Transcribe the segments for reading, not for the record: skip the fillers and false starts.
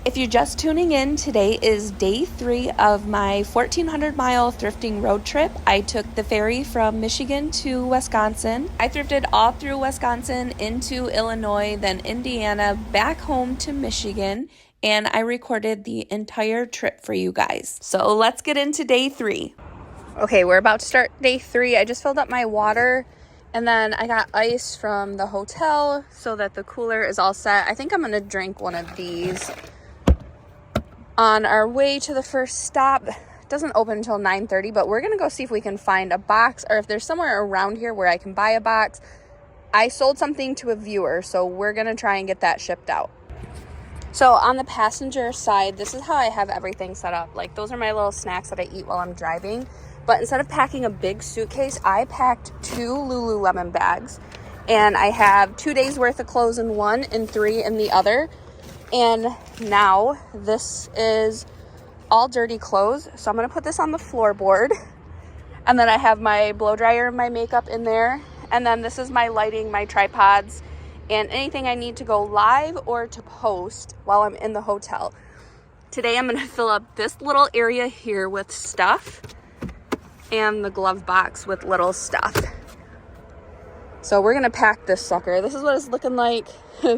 If you're just tuning in, today is day 3 of my 1,400-mile thrifting road trip. I took the ferry from Michigan to Wisconsin. I thrifted all through Wisconsin, into Illinois, then Indiana, back home to Michigan, and I recorded the entire trip for you guys. So let's get into day 3. Okay, we're about to start day 3. I just filled up my water, and then I got ice from the hotel so that the cooler is all set. I think I'm going to drink one of these on our way to the first stop. It doesn't open until 9:30, but we're going to go see if we can find a box, or if there's somewhere around here where I can buy a box. I sold something to a viewer, so we're going to try and get that shipped out. So on the passenger side, this is how I have everything set up. Like, those are my little snacks that I eat while I'm driving. But instead of packing a big suitcase, I packed 2 Lululemon bags. And I have 2 days worth of clothes in one and 3 in the other. And now this is all dirty clothes. So I'm going to put this on the floorboard. And then I have my blow dryer and my makeup in there. And then this is my lighting, my tripods, and anything I need to go live or to post while I'm in the hotel. Today I'm going to fill up this little area here with stuff and the glove box with little stuff. So we're going to pack this sucker. This is what it's looking like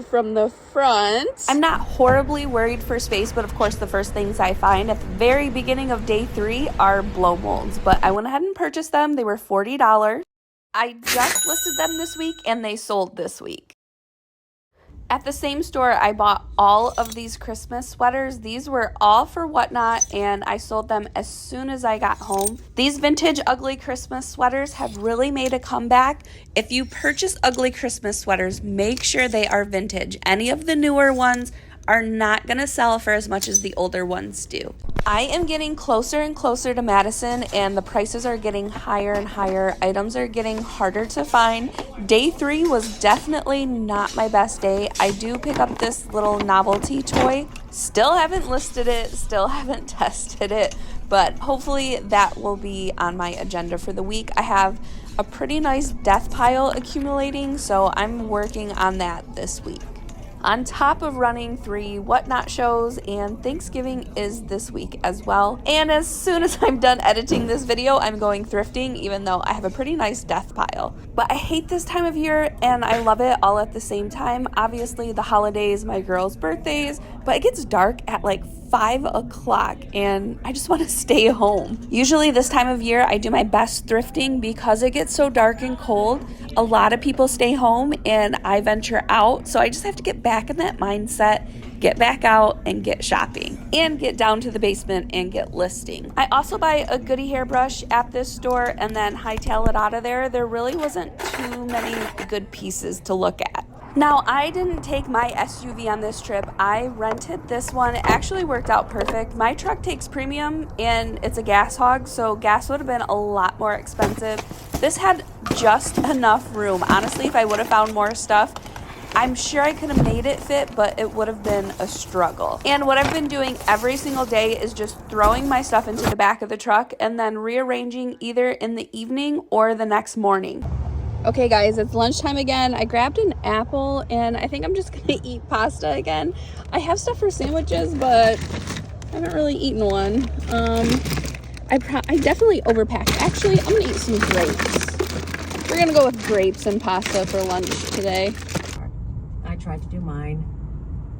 from the front. I'm not horribly worried for space, but of course the first things I find at the very beginning of day 3 are blow molds. But I went ahead and purchased them. They were $40. I just listed them this week and they sold this week. At the same store, I bought all of these Christmas sweaters. These were all for Whatnot, and I sold them as soon as I got home. These vintage ugly Christmas sweaters have really made a comeback. If you purchase ugly Christmas sweaters, make sure they are vintage. Any of the newer ones are not going to sell for as much as the older ones do. I am getting closer and closer to Madison, and the prices are getting higher and higher. Items are getting harder to find. Day 3 was definitely not my best day. I do pick up this little novelty toy. Still haven't listed it, still haven't tested it, but hopefully that will be on my agenda for the week. I have a pretty nice death pile accumulating, so I'm working on that this week. On top of running 3 Whatnot shows, and Thanksgiving is this week as well. And as soon as I'm done editing this video, I'm going thrifting, even though I have a pretty nice death pile. But I hate this time of year, and I love it all at the same time. Obviously, the holidays, my girls' birthdays, but it gets dark at like 5 o'clock, and I just want to stay home. Usually this time of year, I do my best thrifting because it gets so dark and cold. A lot of people stay home, and I venture out, so I just have to get back in that mindset, get back out and get shopping, and get down to the basement and get listing. I also buy a goodie hairbrush at this store and then hightail it out of there. There really wasn't too many good pieces to look at. Now, I didn't take my SUV on this trip. I rented this one. It actually worked out perfect. My truck takes premium and it's a gas hog, so gas would have been a lot more expensive. This had just enough room. Honestly, if I would have found more stuff, I'm sure I could have made it fit, but it would have been a struggle. And what I've been doing every single day is just throwing my stuff into the back of the truck and then rearranging either in the evening or the next morning. Okay guys, it's lunchtime again. I grabbed an apple and I think I'm just gonna eat pasta again. I have stuff for sandwiches, but I haven't really eaten one. I definitely overpacked. Actually, I'm gonna eat some grapes. We're gonna go with grapes and pasta for lunch today. I tried to do mine.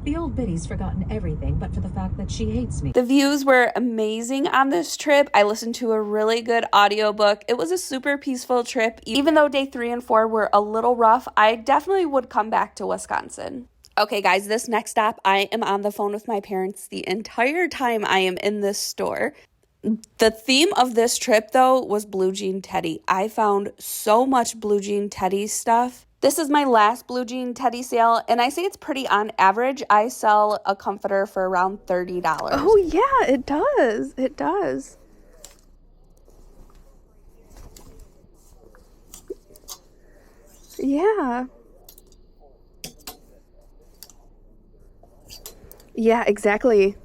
The old biddy's forgotten everything but for the fact that she hates me. The views were amazing on this trip. I listened to a really good audiobook. It was a super peaceful trip. Even though day 3 and 4 were a little rough, I definitely would come back to Wisconsin. Okay guys, this next stop, I am on the phone with my parents the entire time I am in this store. The theme of this trip though was Blue Jean Teddy. I found so much Blue Jean Teddy stuff. This is my last Blue Jean Teddy sale, and I say it's pretty on average. I sell a comforter for around $30. Oh yeah, it does. It does. Yeah. Yeah, exactly.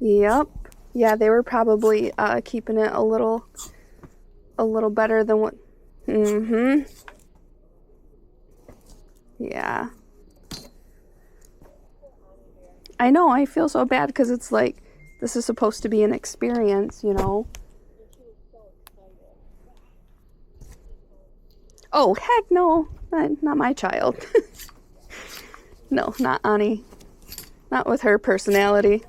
Yep. Yeah, they were probably keeping it a little better than what. Yeah. I know, I feel so bad because it's like, this is supposed to be an experience, you know? Oh, heck no. Not my child. No, not Ani. Not with her personality.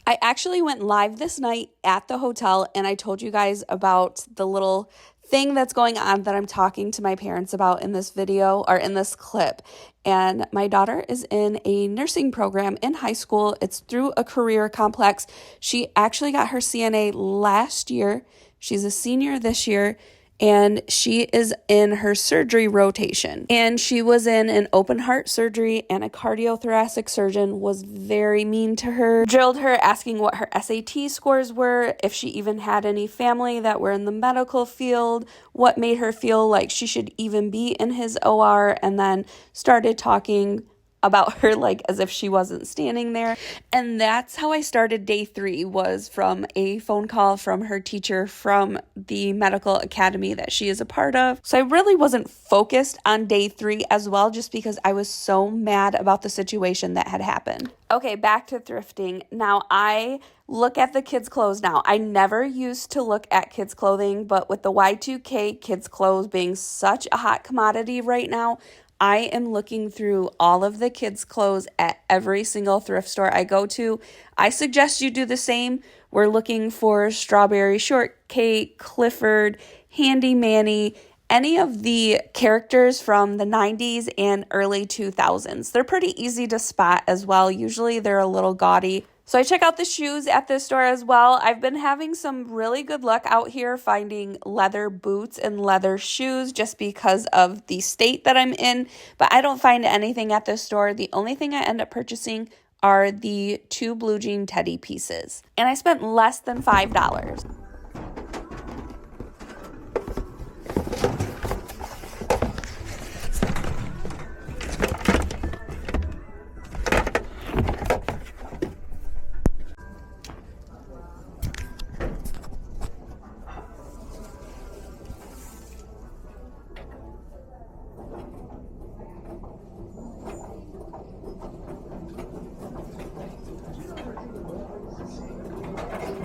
I actually went live this night at the hotel, and I told you guys about the little thing that's going on that I'm talking to my parents about in this video or in this clip. And my daughter is in a nursing program in high school. It's through a career complex. She actually got her CNA last year. She's a senior this year. And she is in her surgery rotation. And she was in an open heart surgery, and a cardiothoracic surgeon was very mean to her. Drilled her, asking what her SAT scores were, if she even had any family that were in the medical field, what made her feel like she should even be in his OR, and then started talking about her like as if she wasn't standing there. And that's how I started day 3, was from a phone call from her teacher from the medical academy that she is a part of. So I really wasn't focused on day 3 as well, just because I was so mad about the situation that had happened. Okay, back to thrifting. Now I look at the kids' clothes now. I never used to look at kids' clothing, but with the Y2K kids' clothes being such a hot commodity right now, I am looking through all of the kids' clothes at every single thrift store I go to. I suggest you do the same. We're looking for Strawberry Shortcake, Clifford, Handy Manny, any of the characters from the 90s and early 2000s. They're pretty easy to spot as well. Usually they're a little gaudy. So I check out the shoes at this store as well. I've been having some really good luck out here finding leather boots and leather shoes just because of the state that I'm in, but I don't find anything at this store. The only thing I end up purchasing are the 2 blue jean teddy pieces, and I spent less than $5.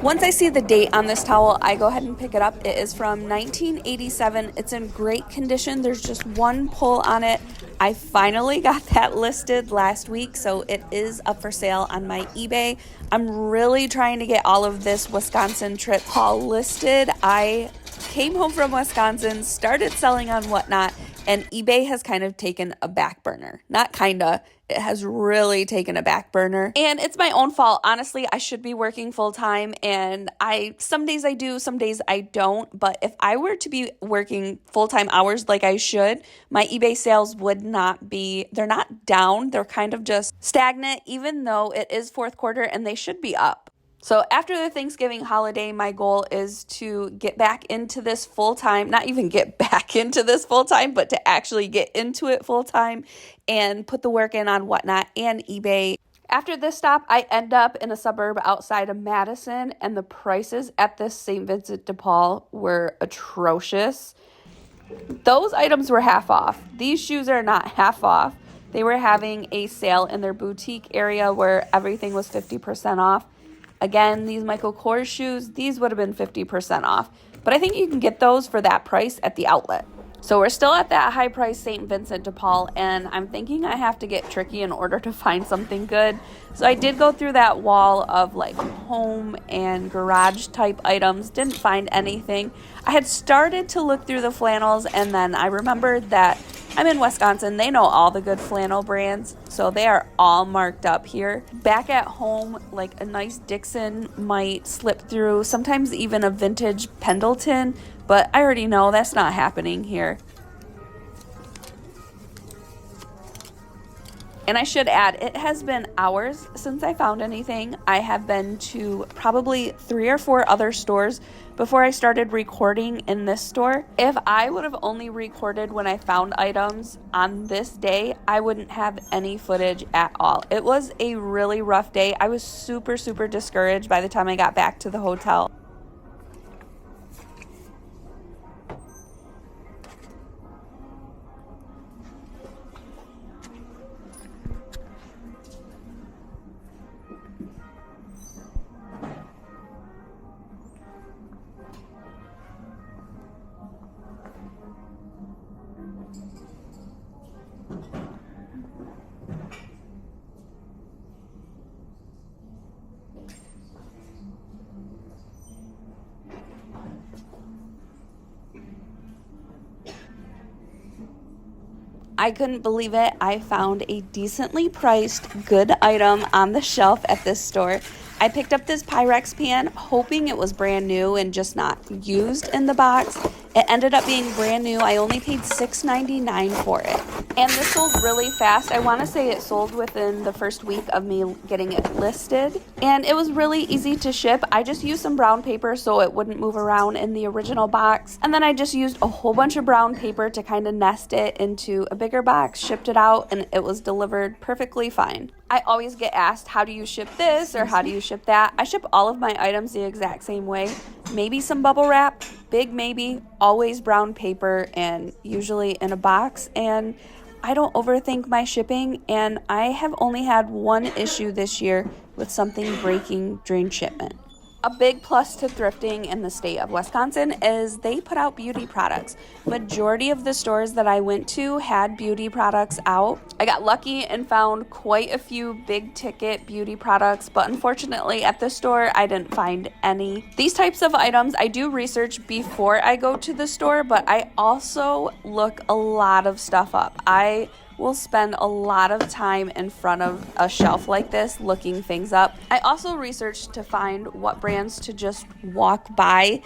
Once I see the date on this towel, I go ahead and pick it up. It is from 1987. It's in great condition. There's just one pull on it. I finally got that listed last week, so it is up for sale on my eBay. I'm really trying to get all of this Wisconsin trip haul listed. I came home from Wisconsin, started selling on Whatnot, and eBay has kind of taken a back burner. Not kinda, it has really taken a back burner. And it's my own fault. Honestly, I should be working full time, and some days I do, some days I don't. But if I were to be working full-time hours like I should, my eBay sales would not be, they're not down, they're kind of just stagnant, even though it is fourth quarter and they should be up. So after the Thanksgiving holiday, my goal is to get back into this full-time, not even get back into this full-time, but to actually get into it full-time and put the work in on Whatnot and eBay. After this stop, I end up in a suburb outside of Madison, and the prices at this St. Vincent de Paul were atrocious. Those items were half off. These shoes are not half off. They were having a sale in their boutique area where everything was 50% off. Again, these Michael Kors shoes, these would have been 50% off. But I think you can get those for that price at the outlet. So we're still at that high price St. Vincent de Paul, and I'm thinking I have to get tricky in order to find something good. So I did go through that wall of like home and garage type items, didn't find anything. I had started to look through the flannels, and then I remembered that I'm in Wisconsin. They know all the good flannel brands, so they are all marked up here. Back at home, like a nice Dixon might slip through, sometimes even a vintage Pendleton, but I already know that's not happening here. And I should add, it has been hours since I found anything. I have been to probably 3 or 4 other stores before I started recording in this store. If I would have only recorded when I found items on this day, I wouldn't have any footage at all. It was a really rough day. I was super, super discouraged by the time I got back to the hotel. I couldn't believe it. I found a decently priced, good item on the shelf at this store. I picked up this Pyrex pan hoping it was brand new and just not used in the box. It ended up being brand new. I only paid $6.99 for it. And this sold really fast. I want to say it sold within the first week of me getting it listed. And it was really easy to ship. I just used some brown paper so it wouldn't move around in the original box. And then I just used a whole bunch of brown paper to kind of nest it into a bigger box, shipped it out, and it was delivered perfectly fine. I always get asked, how do you ship this or how do you ship that? I ship all of my items the exact same way. Maybe some bubble wrap, big maybe, always brown paper, and usually in a box. And I don't overthink my shipping, and I have only had one issue this year with something breaking during shipment. A big plus to thrifting in the state of Wisconsin is they put out beauty products. Majority of the stores that I went to had beauty products out. I got lucky and found quite a few big ticket beauty products, but unfortunately at the store I didn't find any. These types of items I do research before I go to the store, but I also look a lot of stuff up. I will spend a lot of time in front of a shelf like this looking things up. I also researched to find what brands to just walk by.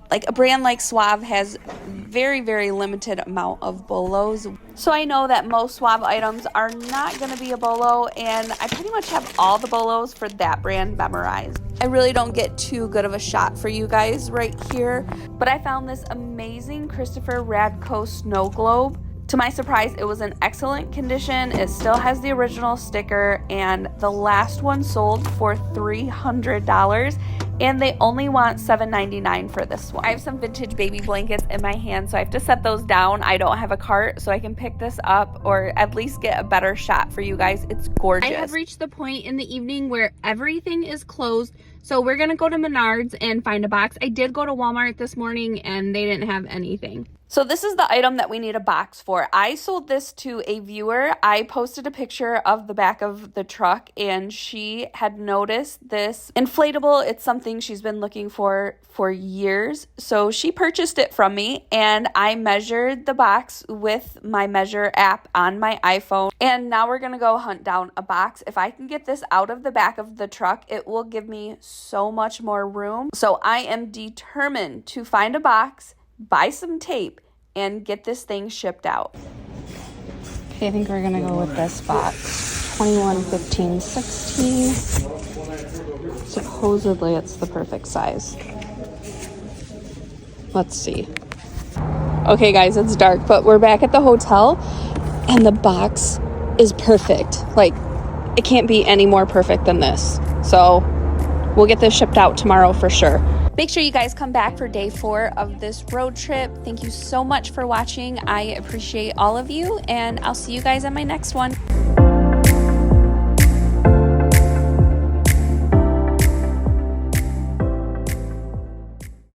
Like a brand like Suave has very, very limited amount of Bolos. So I know that most Suave items are not going to be a Bolo, and I pretty much have all the Bolos for that brand memorized. I really don't get too good of a shot for you guys right here, but I found this amazing Christopher Radko snow globe. To my surprise, it was in excellent condition. It still has the original sticker, and the last one sold for $300, and they only want $7.99 for this one. I have some vintage baby blankets in my hand, so I have to set those down. I don't have a cart, so I can pick this up or at least get a better shot for you guys. It's gorgeous. I have reached the point in the evening where everything is closed, so we're gonna go to Menards and find a box. I did go to Walmart this morning and they didn't have anything. So this is the item that we need a box for. I sold this to a viewer. I posted a picture of the back of the truck, and she had noticed this inflatable. It's something she's been looking for years. So she purchased it from me, and I measured the box with my measure app on my iPhone. And now we're gonna go hunt down a box. If I can get this out of the back of the truck, it will give me so much more room. So I am determined to find a box, buy some tape, and get this thing shipped out. Okay, I think we're gonna go with this box. 21, 15, 16. Supposedly it's the perfect size. Let's see. Okay guys, it's dark, but we're back at the hotel and the box is perfect. Like, it can't be any more perfect than this. So we'll get this shipped out tomorrow for sure. Make sure you guys come back for day 4 of this road trip. Thank you so much for watching. I appreciate all of you, and I'll see you guys on my next one.